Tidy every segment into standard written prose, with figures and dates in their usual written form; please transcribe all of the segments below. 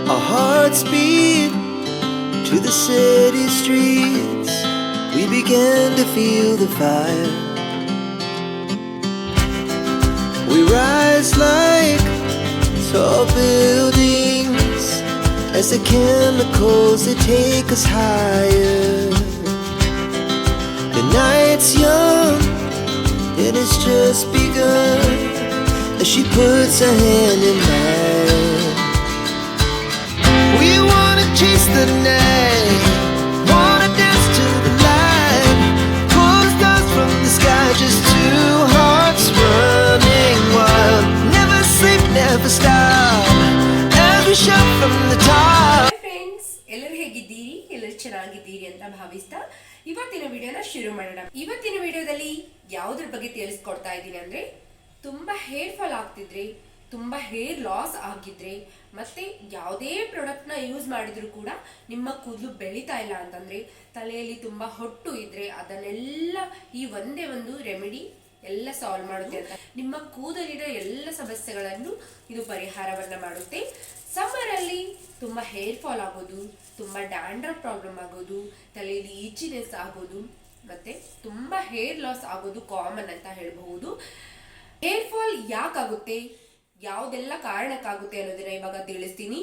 Our hearts beat to the city streets. We began to feel the fire. We rise like tall buildings as the chemicals they take us higher. The night's young and it's just begun as she puts her hand in mine. We wanna chase the night, wanna dance to the light, pull the stars from the sky, just two hearts running wild. Never sleep, never stop, as we shout from the top. Friends, ಎಲ್ಲರೂ ಹೇಗಿದ್ದೀರಿ? ಎಲ್ಲರೂ ಚೆನ್ನಾಗಿದ್ದೀರಿ ಅಂತ ಭಾವಿಸ್ತಾ ಇವತ್ತಿನ ವಿಡಿಯೋನ ಶುರು ಮಾಡೋಣ. ಇವತ್ತಿನ ವಿಡಿಯೋದಲ್ಲಿ ಯಾವುದ್ರ ಬಗ್ಗೆ ತಿಳಿಸ್ಕೊಡ್ತಾ ಇದ್ದೀನಿ ಅಂದ್ರೆ, ತುಂಬಾ ಹೇರ್ ಫಾಲ್ ಆಗ್ತಿದ್ರೆ, ತುಂಬಾ ಹೇರ್ ಲಾಸ್ ಆಗಿದ್ರೆ, ಮತ್ತೆ ಯಾವುದೇ ಪ್ರಾಡಕ್ಟ್ ನ ಯೂಸ್ ಮಾಡಿದ್ರು ಕೂಡ ನಿಮ್ಮ ಕೂದಲು ಬೆಳೀತಾ ಇಲ್ಲ ಅಂತಂದ್ರೆ, ತಲೆಯಲ್ಲಿ ತುಂಬಾ ಹೊಟ್ಟು ಇದ್ರೆ ಅದನ್ನೆಲ್ಲ ಈ ಒಂದೇ ಒಂದು ರೆಮಿಡಿ ಎಲ್ಲ ಸಾಲ್ವ್ ಮಾಡುತ್ತೆ ಅಂತ. ನಿಮ್ಮ ಕೂದಲಿನ ಎಲ್ಲ ಸಮಸ್ಯೆಗಳನ್ನು ಇದು ಪರಿಹಾರವನ್ನ ಮಾಡುತ್ತೆ. ಸಮ್ಮರ್ ಅಲ್ಲಿ ತುಂಬಾ ಹೇರ್ ಫಾಲ್ ಆಗೋದು, ತುಂಬಾ ಡ್ಯಾಂಡ್ರಫ್ ಪ್ರಾಬ್ಲಮ್ ಆಗೋದು, ತಲೆಯಲ್ಲಿ ಈಚಿನೆಸ್ ಆಗೋದು, ಮತ್ತೆ ತುಂಬಾ ಹೇರ್ ಲಾಸ್ ಆಗೋದು ಕಾಮನ್ ಅಂತ ಹೇಳಬಹುದು. ಹೇರ್ ಫಾಲ್ ಯಾಕಾಗುತ್ತೆ, ಯಾವುದೆಲ್ಲ ಕಾರಣಕ್ಕಾಗುತ್ತೆ ಅನ್ನೋದನ್ನ ಇವಾಗ ತಿಳಿಸ್ತೀನಿ.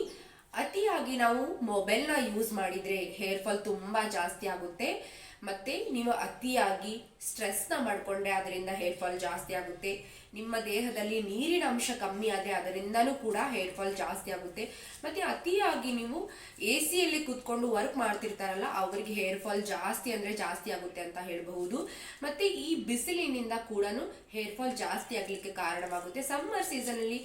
ಅತಿಯಾಗಿ ನಾವು ಮೊಬೈಲ್ನ ಯೂಸ್ ಮಾಡಿದ್ರೆ ಹೇರ್ ಫಾಲ್ ತುಂಬಾ ಜಾಸ್ತಿ ಆಗುತ್ತೆ. ಮತ್ತೆ ನೀವು ಅತಿಯಾಗಿ ಸ್ಟ್ರೆಸ್ನ ಮಾಡ್ಕೊಂಡ್ರೆ ಅದರಿಂದ ಹೇರ್ ಫಾಲ್ ಜಾಸ್ತಿ ಆಗುತ್ತೆ. ನಿಮ್ಮ ದೇಹದಲ್ಲಿ ನೀರಿನ ಅಂಶ ಕಮ್ಮಿ ಆದರೆ ಅದರಿಂದನೂ ಕೂಡ ಹೇರ್ ಫಾಲ್ ಜಾಸ್ತಿ ಆಗುತ್ತೆ. ಮತ್ತೆ ಅತಿಯಾಗಿ ನೀವು AC ಯಲ್ಲಿ ಕೂತ್ಕೊಂಡು ವರ್ಕ್ ಮಾಡ್ತಿರ್ತಾರಲ್ಲ, ಅವರಿಗೆ ಹೇರ್ ಫಾಲ್ ಜಾಸ್ತಿ ಅಂದ್ರೆ ಜಾಸ್ತಿ ಆಗುತ್ತೆ ಅಂತ ಹೇಳಬಹುದು. ಮತ್ತೆ ಈ ಬಿಸಿಲಿನಿಂದ ಕೂಡ ಹೇರ್ ಫಾಲ್ ಜಾಸ್ತಿ ಆಗ್ಲಿಕ್ಕೆ ಕಾರಣವಾಗುತ್ತೆ. ಸಮ್ಮರ್ ಸೀಸನ್ ಅಲ್ಲಿ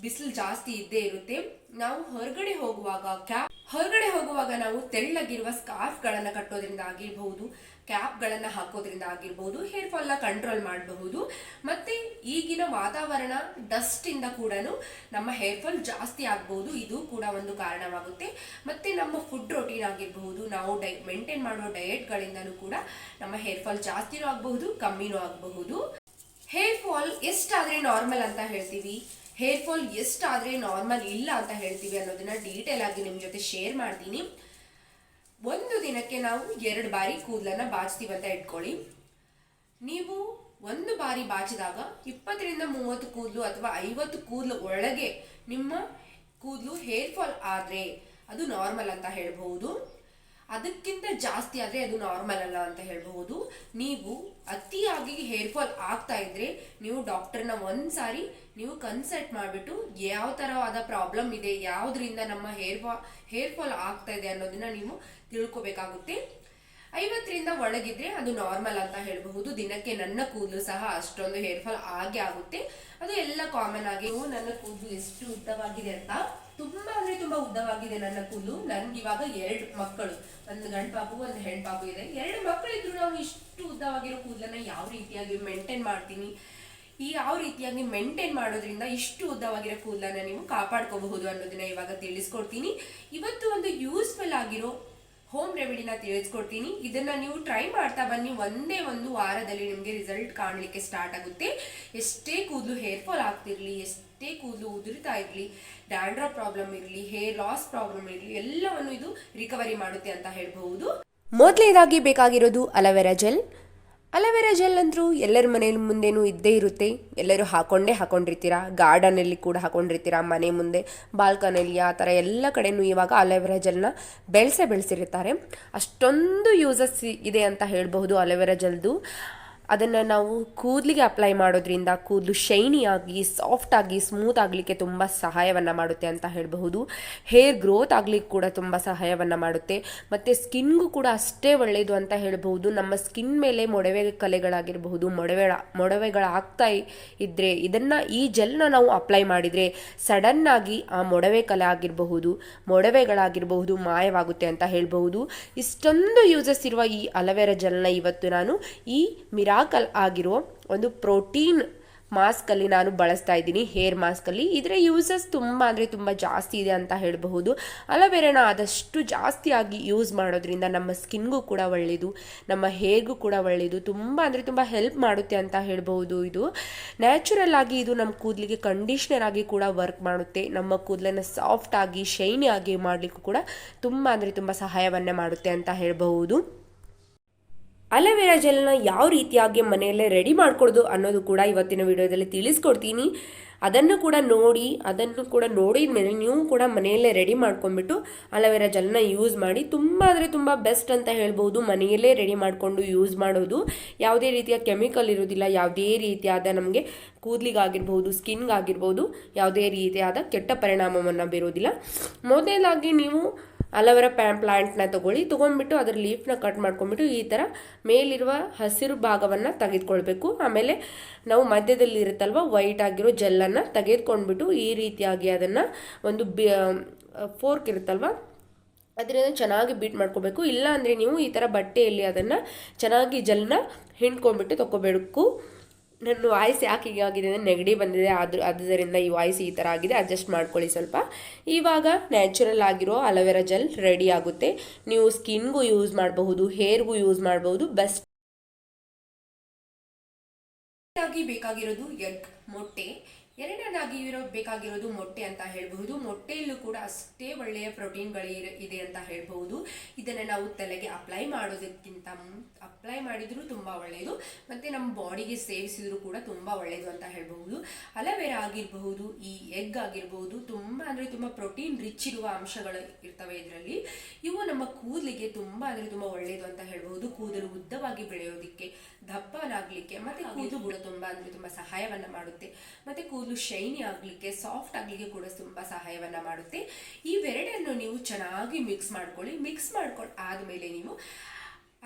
ಬಿಸಿಲು ಜಾಸ್ತಿ ಇದ್ದೇ ಇರುತ್ತೆ. ನಾವು ಹೊರಗಡೆ ಹೋಗುವಾಗ ನಾವು ತೆಳ್ಳಗಿರುವ ಸ್ಕಾರ್ಫ್ ಗಳನ್ನ ಕಟ್ಟೋದ್ರಿಂದ ಆಗಿರಬಹುದು, ಕ್ಯಾಪ್ ಗಳನ್ನ ಹಾಕೋದ್ರಿಂದ ಆಗಿರಬಹುದು, ಹೇರ್ ಫಾಲ್ ನ ಕಂಟ್ರೋಲ್ ಮಾಡಬಹುದು. ಮತ್ತೆ ಈಗಿನ ವಾತಾವರಣ ಡಸ್ಟ್ ಇಂದ ಕೂಡ ನಮ್ಮ ಹೇರ್ ಫಾಲ್ ಜಾಸ್ತಿ ಆಗಬಹುದು. ಇದು ಕೂಡ ಒಂದು ಕಾರಣವಾಗುತ್ತೆ. ಮತ್ತೆ ನಮ್ಮ ಫುಡ್ ರೊಟೀನ್ ಆಗಿರಬಹುದು, ನಾವು ಮೇಂಟೈನ್ ಮಾಡೋ ಡಯಟ್ ಗಳಿಂದನೂ ಕೂಡ ನಮ್ಮ ಹೇರ್ ಫಾಲ್ ಜಾಸ್ತಿನೂ ಆಗಬಹುದು, ಕಮ್ಮಿನೂ ಆಗಬಹುದು. ಹೇರ್ ಫಾಲ್ ಎಷ್ಟಾದ್ರೆ ನಾರ್ಮಲ್ ಅಂತ ಹೇಳ್ತೀವಿ, ಹೇರ್ ಫಾಲ್ ಎಷ್ಟಾದ್ರೆ ನಾರ್ಮಲ್ ಇಲ್ಲ ಅಂತ ಹೇಳ್ತೀವಿ ಅನ್ನೋದನ್ನ ಡೀಟೇಲ್ ಆಗಿ ನಿಮ್ ಜೊತೆ ಶೇರ್ ಮಾಡ್ತೀನಿ. ಒಂದು ದಿನಕ್ಕೆ ನಾವು 2 ಬಾರಿ ಕೂದಲನ್ನ ಬಾಚ್ತೀವಿ ಅಂತ ಇಟ್ಕೊಳ್ಳಿ. ನೀವು ಒಂದು ಬಾರಿ ಬಾಚಿದಾಗ 20-30 ಕೂದಲು ಅಥವಾ 50 ಕೂದಲು ಒಳಗೆ ನಿಮ್ಮ ಕೂದಲು ಹೇರ್ ಫಾಲ್ ಆದ್ರೆ ಅದು ನಾರ್ಮಲ್ ಅಂತ ಹೇಳ್ಬಹುದು. ಅದಕ್ಕಿಂತ ಜಾಸ್ತಿ ಆದ್ರೆ ಅದು ನಾರ್ಮಲ್ ಅಲ್ಲ ಅಂತ ಹೇಳ್ಬಹುದು. ನೀವು ಅತಿಯಾಗಿ ಹೇರ್ ಫಾಲ್ ಆಗ್ತಾ ಇದ್ರೆ ನೀವು ಡಾಕ್ಟರ್ನ ಒಂದ್ಸಾರಿ ನೀವು ಕನ್ಸಲ್ಟ್ ಮಾಡಿಬಿಟ್ಟು ಯಾವ ತರವಾದ ಪ್ರಾಬ್ಲಮ್ ಇದೆ, ಯಾವ್ದ್ರಿಂದ ನಮ್ಮ ಹೇರ್ ಫಾಲ್ ಆಗ್ತಾ ಇದೆ ಅನ್ನೋದನ್ನ ನೀವು ತಿಳ್ಕೊಬೇಕಾಗುತ್ತೆ. 50ರಿಂದ ಒಳಗಿದ್ರೆ ಅದು ನಾರ್ಮಲ್ ಅಂತ ಹೇಳಬಹುದು. ದಿನಕ್ಕೆ ನನ್ನ ಕೂದಲು ಸಹ ಅಷ್ಟೊಂದು ಹೇರ್ ಫಾಲ್ ಆಗೇ ಆಗುತ್ತೆ, ಅದು ಎಲ್ಲ ಕಾಮನ್ ಆಗಿ. ನನ್ನ ಕೂದಲು ಎಷ್ಟು ಉದ್ದವಾಗಿದೆ ಅಂತ, ತುಂಬಾ ಅಂದ್ರೆ ತುಂಬಾ ಉದ್ದವಾಗಿದೆ ನನ್ನ ಕೂದಲು. ನನ್ಗೆ ಇವಾಗ 2 ಮಕ್ಕಳು, ಒಂದು ಗಂಡು ಪಾಪು ಒಂದು ಹೆಣ್ಣು ಪಾಪು ಇದೆ. 2 ಮಕ್ಕಳಿದ್ರು ನಾವು ಇಷ್ಟು ಉದ್ದವಾಗಿರೋ ಕೂದಲನ್ನ ಯಾವ ರೀತಿಯಾಗಿ ಮೇಂಟೈನ್ ಮಾಡ್ತೀನಿ, ಯಾವ ರೀತಿಯಾಗಿ ಮೇಂಟೈನ್ ಮಾಡೋದ್ರಿಂದ ಇಷ್ಟು ಉದ್ದವಾಗಿರೋ ಕೂದಲನ್ನ ನೀವು ಕಾಪಾಡ್ಕೋಬಹುದು ಅನ್ನೋದನ್ನ ಇವಾಗ ತಿಳಿಸ್ಕೊಡ್ತೀನಿ. ಇವತ್ತು ಒಂದು ಯೂಸ್ಫುಲ್ ಆಗಿರೋ ಹೋಮ್ ರೆಮಿಡಿನ ತಿಳಿಸ್ಕೊಡ್ತೀನಿ. ಇದನ್ನ ನೀವು ಟ್ರೈ ಮಾಡ್ತಾ ಬನ್ನಿ. ಒಂದೇ ಒಂದು ವಾರದಲ್ಲಿ ನಿಮಗೆ ರಿಸಲ್ಟ್ ಕಾಣಲಿಕ್ಕೆ ಸ್ಟಾರ್ಟ್ ಆಗುತ್ತೆ. ಎಷ್ಟೇ ಕೂದಲು ಹೇರ್ ಫಾಲ್ ಆಗ್ತಿರ್ಲಿ, ಎಷ್ಟೇ ಕೂದಲು ಉದುರ್ತಾ ಇರ್ಲಿ, ಡ್ಯಾಂಡ್ರಫ್ ಪ್ರಾಬ್ಲಮ್ ಇರಲಿ, ಹೇರ್ ಲಾಸ್ ಪ್ರಾಬ್ಲಮ್ ಇರಲಿ, ಎಲ್ಲವನ್ನು ಇದು ರಿಕವರಿ ಮಾಡುತ್ತೆ ಅಂತ ಹೇಳ್ಬಹುದು. ಮೊದಲನೇದಾಗಿ ಬೇಕಾಗಿರೋದು ಅಲೋವೆರಾ ಜೆಲ್. ಅಲೋವೆರಾ ಜೆಲ್ ಅಂದ್ರೂ ಎಲ್ಲರ ಮನೇಲಿ ಮುಂದೆನೂ ಇದ್ದೇ ಇರುತ್ತೆ. ಎಲ್ಲರೂ ಹಾಕೊಂಡಿರ್ತೀರಾ, ಗಾರ್ಡನಲ್ಲಿ ಕೂಡ ಹಾಕೊಂಡಿರ್ತೀರಾ, ಮನೆ ಮುಂದೆ, ಬಾಲ್ಕನಿಯಲ್ಲಿ, ಆ ಥರ ಎಲ್ಲ ಕಡೆನೂ ಇವಾಗ ಅಲೋವೆರಾ ಜೆಲ್ನ ಬೆಳೆಸಿರ್ತಾರೆ. ಅಷ್ಟೊಂದು ಯೂಸಸ್ ಇದೆ ಅಂತ ಹೇಳಬಹುದು ಅಲೋವೆರಾ ಜೆಲ್ದು. ಅದನ್ನು ನಾವು ಕೂದಲಿಗೆ ಅಪ್ಲೈ ಮಾಡೋದ್ರಿಂದ ಕೂದಲು ಶೈನಿಯಾಗಿ, ಸಾಫ್ಟಾಗಿ, ಸ್ಮೂತ್ ಆಗಲಿಕ್ಕೆ ತುಂಬ ಸಹಾಯವನ್ನು ಮಾಡುತ್ತೆ ಅಂತ ಹೇಳಬಹುದು. ಹೇರ್ ಗ್ರೋತ್ ಆಗಲಿಕ್ಕೆ ಕೂಡ ತುಂಬ ಸಹಾಯವನ್ನು ಮಾಡುತ್ತೆ. ಮತ್ತು ಸ್ಕಿನ್ಗೂ ಕೂಡ ಅಷ್ಟೇ ಒಳ್ಳೆಯದು ಅಂತ ಹೇಳಬಹುದು. ನಮ್ಮ ಸ್ಕಿನ್ ಮೇಲೆ ಮೊಡವೆ ಕಲೆಗಳಾಗಿರಬಹುದು, ಮೊಡವೆಗಳಾಗ್ತಾ ಇದ್ದರೆ ಈ ಜೆಲ್ನ ನಾವು ಅಪ್ಲೈ ಮಾಡಿದರೆ ಸಡನ್ನಾಗಿ ಆ ಮೊಡವೆ ಕಲೆ ಮೊಡವೆಗಳಾಗಿರಬಹುದು ಮಾಯವಾಗುತ್ತೆ ಅಂತ ಹೇಳಬಹುದು. ಇಷ್ಟೊಂದು ಯೂಸಸ್ ಇರುವ ಈ ಅಲೋವೆರಾ ಜೆಲ್ನ ಇವತ್ತು ನಾನು ಈ ಮಿರಾಕಲ್ ಆಗಿರೋ ಒಂದು ಪ್ರೋಟೀನ್ ಮಾಸ್ಕಲ್ಲಿ ನಾನು ಬಳಸ್ತಾ ಇದ್ದೀನಿ, ಹೇರ್ ಮಾಸ್ಕಲ್ಲಿ. ಇದರ ಯೂಸಸ್ ತುಂಬ ಅಂದರೆ ತುಂಬ ಜಾಸ್ತಿ ಇದೆ ಅಂತ ಹೇಳಬಹುದು. ಅಲೋವೆರಾನ ಆದಷ್ಟು ಜಾಸ್ತಿಯಾಗಿ ಯೂಸ್ ಮಾಡೋದ್ರಿಂದ ನಮ್ಮ ಸ್ಕಿನ್ಗೂ ಕೂಡ ಒಳ್ಳೆಯದು, ನಮ್ಮ ಹೇರ್ಗೂ ಕೂಡ ಒಳ್ಳೆಯದು, ತುಂಬ ಅಂದರೆ ತುಂಬ ಹೆಲ್ಪ್ ಮಾಡುತ್ತೆ ಅಂತ ಹೇಳ್ಬಹುದು. ಇದು ನ್ಯಾಚುರಲ್ ಆಗಿ ಇದು ನಮ್ಮ ಕೂದಲಿಗೆ ಕಂಡೀಷ್ನರ್ ಆಗಿ ಕೂಡ ವರ್ಕ್ ಮಾಡುತ್ತೆ. ನಮ್ಮ ಕೂದಲನ್ನು ಸಾಫ್ಟ್ ಆಗಿ ಶೈನಿ ಆಗಿ ಮಾಡಲಿಕ್ಕೂ ಕೂಡ ತುಂಬ ಅಂದರೆ ತುಂಬ ಸಹಾಯವನ್ನು ಮಾಡುತ್ತೆ ಅಂತ ಹೇಳಬಹುದು. ಅಲೋವೆರಾ ಜೆಲ್ನ ಯಾವ ರೀತಿಯಾಗಿ ಮನೆಯಲ್ಲೇ ರೆಡಿ ಮಾಡ್ಕೊಡೋದು ಅನ್ನೋದು ಕೂಡ ಇವತ್ತಿನ ವಿಡಿಯೋದಲ್ಲಿ ತಿಳಿಸ್ಕೊಡ್ತೀನಿ. ಅದನ್ನು ಕೂಡ ನೋಡಿದ ಮೇಲೆ ನೀವು ಕೂಡ ಮನೆಯಲ್ಲೇ ರೆಡಿ ಮಾಡ್ಕೊಂಡ್ಬಿಟ್ಟು ಅಲೋವೆರಾ ಜೆಲ್ನ ಯೂಸ್ ಮಾಡಿ. ತುಂಬ ಅಂದರೆ ತುಂಬ ಬೆಸ್ಟ್ ಅಂತ ಹೇಳ್ಬೋದು. ಮನೆಯಲ್ಲೇ ರೆಡಿ ಮಾಡಿಕೊಂಡು ಯೂಸ್ ಮಾಡೋದು, ಯಾವುದೇ ರೀತಿಯ ಕೆಮಿಕಲ್ ಇರೋದಿಲ್ಲ, ಯಾವುದೇ ರೀತಿಯಾದ ನಮಗೆ ಕೂದಲಿಗಾಗಿರ್ಬೋದು, ಸ್ಕಿನ್ಗಾಗಿರ್ಬೋದು ಯಾವುದೇ ರೀತಿಯಾದ ಕೆಟ್ಟ ಪರಿಣಾಮವನ್ನು ಬೀರೋದಿಲ್ಲ. ಮೊದಲಾಗಿ ನೀವು ಅಲೋವೆರಾ ಪ್ಲಾಂಟ್ನ ತೊಗೊಂಡ್ಬಿಟ್ಟು ಅದರ ಲೀಫ್ನ ಕಟ್ ಮಾಡ್ಕೊಂಡ್ಬಿಟ್ಟು ಈ ಥರ ಮೇಲಿರುವ ಹಸಿರು ಭಾಗವನ್ನು ತೆಗೆದುಕೊಳ್ಬೇಕು. ಆಮೇಲೆ ನಾವು ಮಧ್ಯದಲ್ಲಿ ಇರುತ್ತಲ್ವ ವೈಟ್ ಆಗಿರೋ ಜೆಲ್ಲನ್ನು ತೆಗೆದುಕೊಂಡ್ಬಿಟ್ಟು ಈ ರೀತಿಯಾಗಿ ಅದನ್ನು ಒಂದು ಫೋರ್ಕ್ ಇರುತ್ತಲ್ವ ಅದರಿಂದ ಚೆನ್ನಾಗಿ ಬೀಟ್ ಮಾಡ್ಕೋಬೇಕು. ಇಲ್ಲ ಅಂದರೆ ನೀವು ಈ ಥರ ಬಟ್ಟೆಯಲ್ಲಿ ಅದನ್ನು ಚೆನ್ನಾಗಿ ಜೆಲ್ನ ಹಿಂಡ್ಕೊಂಡ್ಬಿಟ್ಟು ತೊಗೋಬೇಕು. ನನ್ನ ವಾಯ್ಸ್ ಯಾಕೆ ಹೀಗಾಗಿದೆ ಅಂದರೆ ನೆಗಡಿ ಬಂದಿದೆ, ಆದ್ದರಿಂದ ಈ ವಾಯ್ಸ್ ಈ ಥರ ಆಗಿದೆ, ಅಡ್ಜಸ್ಟ್ ಮಾಡ್ಕೊಳ್ಳಿ ಸ್ವಲ್ಪ. ಇವಾಗ ನ್ಯಾಚುರಲ್ ಆಗಿರೋ ಅಲೋವೆರಾ ಜೆಲ್ ರೆಡಿ ಆಗುತ್ತೆ. ನೀವು ಸ್ಕಿನ್ಗೂ ಯೂಸ್ ಮಾಡಬಹುದು, ಹೇರ್ಗೂ ಯೂಸ್ ಮಾಡಬಹುದು. ಬೆಸ್ಟ್ ಆಗಿ ಬೇಕಾಗಿರೋದು ಎಗ್, ಮೊಟ್ಟೆ. ಎರಡನೇದಾಗಿ ಬೇಕಾಗಿರೋದು ಮೊಟ್ಟೆ ಅಂತ ಹೇಳಬಹುದು. ಮೊಟ್ಟೆಯಲ್ಲೂ ಕೂಡ ಅಷ್ಟೇ ಒಳ್ಳೆಯ ಪ್ರೋಟೀನ್ಗಳು ಇದೆ ಅಂತ ಹೇಳಬಹುದು. ಇದನ್ನು ನಾವು ತಲೆಗೆ ಅಪ್ಲೈ ಮಾಡಿದ್ರು ತುಂಬ ಒಳ್ಳೆಯದು, ಮತ್ತು ನಮ್ಮ ಬಾಡಿಗೆ ಸೇವಿಸಿದ್ರು ಕೂಡ ತುಂಬ ಒಳ್ಳೆಯದು ಅಂತ ಹೇಳಬಹುದು. ಅಲೋವೆರಾ ಆಗಿರಬಹುದು, ಈ ಎಗ್ ಆಗಿರಬಹುದು, ತುಂಬ ಅಂದರೆ ತುಂಬ ಪ್ರೋಟೀನ್ ರಿಚ್ ಇರುವ ಅಂಶಗಳು ಇರ್ತವೆ ಇದರಲ್ಲಿ. ಇವು ನಮ್ಮ ಕೂದಲಿಗೆ ತುಂಬ ಅಂದರೆ ತುಂಬ ಒಳ್ಳೆಯದು ಅಂತ ಹೇಳಬಹುದು. ಕೂದಲು ಉದ್ದವಾಗಿ ಬೆಳೆಯೋದಕ್ಕೆ, ದಪ್ಪನಾಗಲಿಕ್ಕೆ, ಮತ್ತು ಕೂದಲು ಕೂಡ ತುಂಬ ಅಂದರೆ ತುಂಬ ಸಹಾಯವನ್ನು ಮಾಡುತ್ತೆ. ಮತ್ತು ಕೂದಲು ಶೈನಿ ಆಗಲಿಕ್ಕೆ, ಸಾಫ್ಟ್ ಆಗಲಿಕ್ಕೆ ಕೂಡ ತುಂಬ ಸಹಾಯವನ್ನು ಮಾಡುತ್ತೆ. ಇವೆರಡನ್ನು ನೀವು ಚೆನ್ನಾಗಿ ಮಿಕ್ಸ್ ಮಾಡ್ಕೊಂಡು ಆದಮೇಲೆ ನೀವು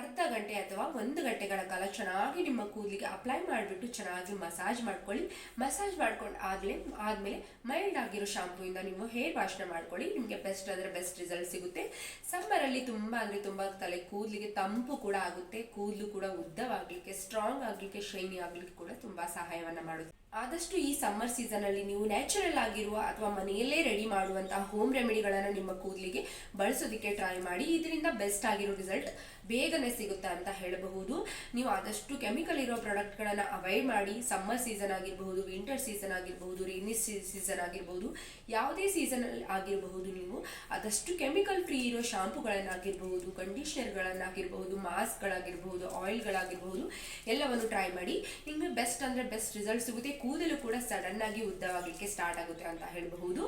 ಅರ್ಧ ಗಂಟೆ ಅಥವಾ 1 ಗಂಟೆಗಳ ಕಾಲ ಚೆನ್ನಾಗಿ ನಿಮ್ಮ ಕೂದಲಿಗೆ ಅಪ್ಲೈ ಮಾಡಿಬಿಟ್ಟು ಚೆನ್ನಾಗಿ ಮಸಾಜ್ ಮಾಡ್ಕೊಳ್ಳಿ. ಮಸಾಜ್ ಮಾಡ್ಕೊಂಡು ಆದಮೇಲೆ ಮೈಲ್ಡ್ ಆಗಿರೋ ಶಾಂಪೂಯಿಂದ ನೀವು ಹೇರ್ ವಾಶ್ನ ಮಾಡ್ಕೊಳ್ಳಿ. ನಿಮಗೆ ಬೆಸ್ಟ್ ಅಂದರೆ ಬೆಸ್ಟ್ ರಿಸಲ್ಟ್ ಸಿಗುತ್ತೆ. ಸಮ್ಮರಲ್ಲಿ ತುಂಬ ಅಂದರೆ ತುಂಬ ತಲೆ ಕೂದಲಿಗೆ ತಂಪು ಕೂಡ ಆಗುತ್ತೆ. ಕೂದಲು ಕೂಡ ಉದ್ದವಾಗಲಿಕ್ಕೆ, ಸ್ಟ್ರಾಂಗ್ ಆಗಲಿಕ್ಕೆ, ಶೈನಿ ಆಗಲಿಕ್ಕೆ ಕೂಡ ತುಂಬ ಸಹಾಯವನ್ನು ಮಾಡುತ್ತೆ. ಆದಷ್ಟು ಈ ಸಮ್ಮರ್ ಸೀಸನಲ್ಲಿ ನೀವು ನ್ಯಾಚುರಲ್ ಆಗಿರುವ ಅಥವಾ ಮನೆಯಲ್ಲೇ ರೆಡಿ ಮಾಡುವಂತಹ ಹೋಮ್ ರೆಮಿಡಿಗಳನ್ನು ನಿಮ್ಮ ಕೂದಲಿಗೆ ಬಳಸೋದಕ್ಕೆ ಟ್ರೈ ಮಾಡಿ. ಇದರಿಂದ ಬೆಸ್ಟ್ ಆಗಿರೋ ರಿಸಲ್ಟ್ ಬೇಗನೆ ಸಿಗುತ್ತೆ ಅಂತ ಹೇಳಬಹುದು. ನೀವು ಆದಷ್ಟು ಕೆಮಿಕಲ್ ಇರೋ ಪ್ರಾಡಕ್ಟ್ಗಳನ್ನು ಅವಾಯ್ಡ್ ಮಾಡಿ. ಸಮ್ಮರ್ ಸೀಸನ್ ಆಗಿರಬಹುದು, ವಿಂಟರ್ ಸೀಸನ್ ಆಗಿರಬಹುದು, ರೈನಿ ಸೀಸನ್ ಆಗಿರಬಹುದು, ಯಾವುದೇ ಸೀಸನ್ ಆಗಿರಬಹುದು, ನೀವು ಆದಷ್ಟು ಕೆಮಿಕಲ್ ಫ್ರೀ ಇರೋ ಶಾಂಪೂಗಳನ್ನಾಗಿರಬಹುದು, ಕಂಡೀಷನರ್ಗಳನ್ನಾಗಿರಬಹುದು, ಮಾಸ್ಕ್ಗಳಾಗಿರಬಹುದು, ಆಯಿಲ್ಗಳಾಗಿರಬಹುದು, ಎಲ್ಲವನ್ನು ಟ್ರೈ ಮಾಡಿ. ನಿಮಗೆ ಬೆಸ್ಟ್ ಅಂದರೆ ಬೆಸ್ಟ್ ರಿಸಲ್ಟ್ ಸಿಗುತ್ತೆ. ಕೂದಲು ಕೂಡ ಸಡನ್ ಆಗಿ ಉದ್ದವಾಗಲಿಕ್ಕೆ ಸ್ಟಾರ್ಟ್ ಆಗುತ್ತೆ ಅಂತ ಹೇಳಬಹುದು.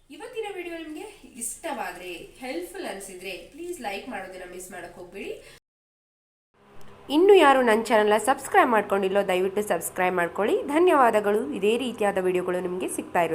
ಇವತ್ತಿನ ವಿಡಿಯೋ ನಿಮಗೆ ಇಷ್ಟವಾದರೆ, ಹೆಲ್ಪ್ಫುಲ್ ಅನಿಸಿದ್ರೆ ಪ್ಲೀಸ್ ಲೈಕ್ ಮಾಡೋದನ್ನ ಮಿಸ್ ಮಾಡಕ್ಕೆ ಹೋಗ್ಬೇಡಿ. ಇನ್ನು ಯಾರು ನನ್ನ ಚಾನಲ್ನ ಸಬ್ಸ್ಕ್ರೈಬ್ ಮಾಡ್ಕೊಂಡಿಲ್ಲೋ ದಯವಿಟ್ಟು ಸಬ್ಸ್ಕ್ರೈಬ್ ಮಾಡ್ಕೊಳ್ಳಿ. ಧನ್ಯವಾದಗಳು. ಇದೇ ರೀತಿಯಾದ ವಿಡಿಯೋಗಳು ನಿಮಗೆ ಸಿಗ್ತಾ ಇರುತ್ತೆ.